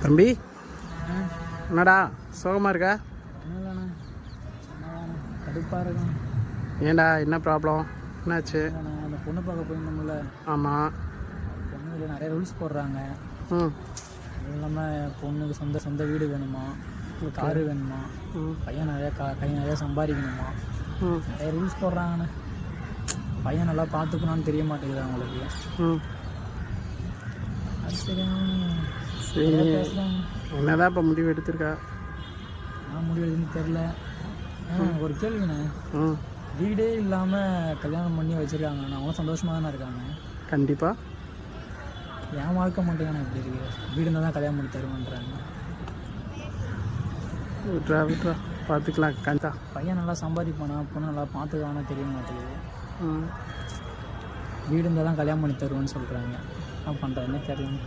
தம்பி என்னடா சோகமாக இருக்கா? கடுப்பாக இருக்கும். ஏண்டா என்ன ப்ராப்ளம்? என்னாச்சு? அந்த பொண்ணு பார்க்க போயிருந்தோம்ல. ஆமாம். பொண்ணுல நிறைய ரூல்ஸ் போடுறாங்க. அதுவும் இல்லாமல் பொண்ணுக்கு சொந்த வீடு வேணுமா, காரு வேணுமா, பையன் நிறையா கை நிறையா சம்பாதிக்கணுமா, நிறைய ரூல்ஸ் போடுறாங்கண்ணே. பையன் நல்லா பார்த்துக்கணும்னு தெரிய மாட்டேங்குது அவங்களுக்கு. அது சரி என்னதான் இப்போ முடிவு எடுத்திருக்கா? நான் முடிவு எடுத்துன்னு தெரில. ஒரு கேள்விண்ணே, வீடே இல்லாமல் கல்யாணம் பண்ணி வச்சுருக்காங்க, அவங்களும் சந்தோஷமாக தானே இருக்காங்க? கண்டிப்பாக. என் வாழ்க்கை மட்டும் இப்படி இருக்கு. வீடு இருந்தால் தான் கல்யாணம் பண்ணி தருவேன்றாங்க. விட்றா பார்த்துக்கலாம். கண்டா பையன் நல்லா சம்பாதிப்பானா, பொண்ணு நல்லா பார்த்துக்கானா தெரிய மாட்டேங்குது. வீடு இருந்தால் தான் கல்யாணம் பண்ணி தருவேன்னு சொல்கிறாங்க. என்ன பண்ணுறேன் என்ன தெரியல.